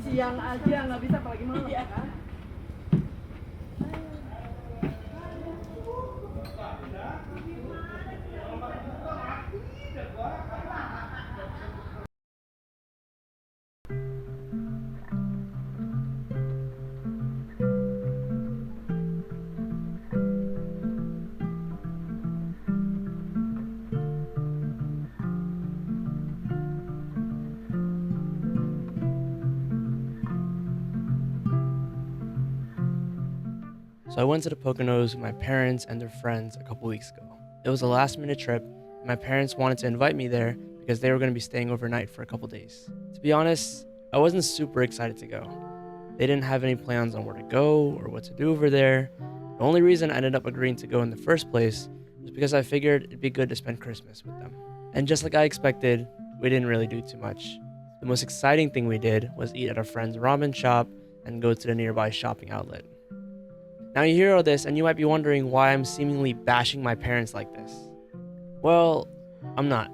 Siang aja nggak bisa apalagi malam kan. So I went to the Poconos with my parents and their friends a couple weeks ago. It was a last minute trip, and my parents wanted to invite me there because they were going to be staying overnight for a couple days. To be honest, I wasn't super excited to go. They didn't have any plans on where to go or what to do over there. The only reason I ended up agreeing to go in the first place was because I figured it'd be good to spend Christmas with them. And just like I expected, we didn't really do too much. The most exciting thing we did was eat at a friend's ramen shop and go to the nearby shopping outlet. Now you hear all this and you might be wondering why I'm seemingly bashing my parents like this. Well, I'm not.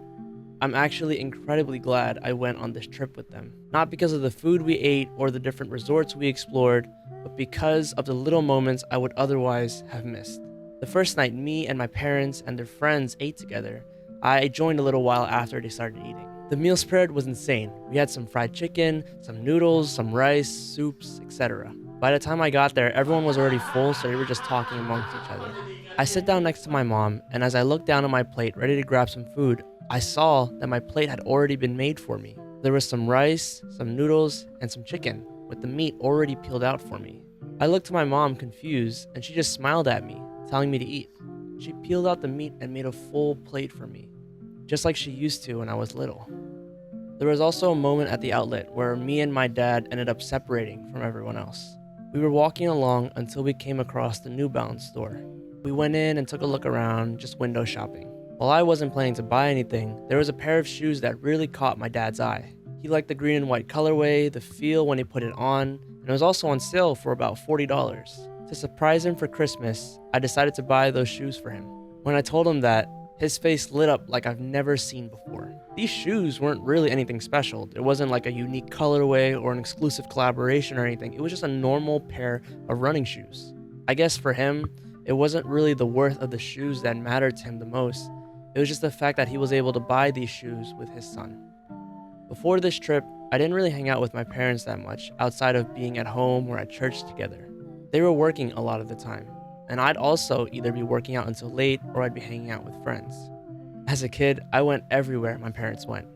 I'm actually incredibly glad I went on this trip with them. Not because of the food we ate or the different resorts we explored, but because of the little moments I would otherwise have missed. The first night me and my parents and their friends ate together, I joined a little while after they started eating. The meal spread was insane. We had some fried chicken, some noodles, some rice, soups, etc. By the time I got there, everyone was already full, so we were just talking amongst each other. I sit down next to my mom, and as I look down at my plate, ready to grab some food, I saw that my plate had already been made for me. There was some rice, some noodles, and some chicken, with the meat already peeled out for me. I looked to my mom confused, and she just smiled at me, telling me to eat. She peeled out the meat and made a full plate for me, just like she used to when I was little. There was also a moment at the outlet where me and my dad ended up separating from everyone else. We were walking along until we came across the New Balance store. We went in and took a look around, just window shopping. While I wasn't planning to buy anything, there was a pair of shoes that really caught my dad's eye. He liked the green and white colorway, the feel when he put it on, and it was also on sale for about $40. To surprise him for Christmas, I decided to buy those shoes for him. When I told him that, his face lit up like I've never seen before. These shoes weren't really anything special. It wasn't like a unique colorway or an exclusive collaboration or anything. It was just a normal pair of running shoes. I guess for him, it wasn't really the worth of the shoes that mattered to him the most. It was just the fact that he was able to buy these shoes with his son. Before this trip, I didn't really hang out with my parents that much outside of being at home or at church together. They were working a lot of the time, and I'd also either be working out until late or I'd be hanging out with friends. As a kid, I went everywhere my parents went.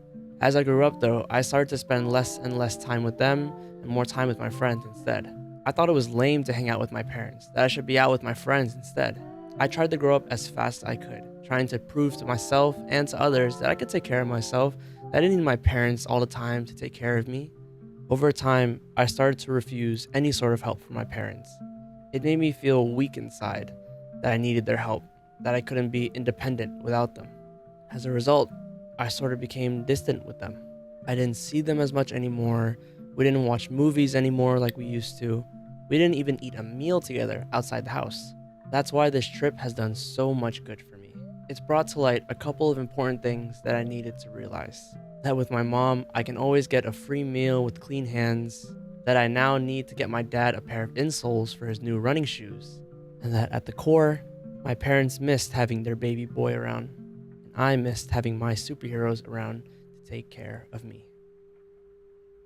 As I grew up though, I started to spend less and less time with them and more time with my friends instead. I thought it was lame to hang out with my parents, that I should be out with my friends instead. I tried to grow up as fast as I could, trying to prove to myself and to others that I could take care of myself, that I didn't need my parents all the time to take care of me. Over time, I started to refuse any sort of help from my parents. It made me feel weak inside, that I needed their help, that I couldn't be independent without them. As a result, I sort of became distant with them. I didn't see them as much anymore. We didn't watch movies anymore like we used to. We didn't even eat a meal together outside the house. That's why this trip has done so much good for me. It's brought to light a couple of important things that I needed to realize. That with my mom, I can always get a free meal with clean hands. That I now need to get my dad a pair of insoles for his new running shoes. And that at the core, my parents missed having their baby boy around. And I missed having my superheroes around to take care of me.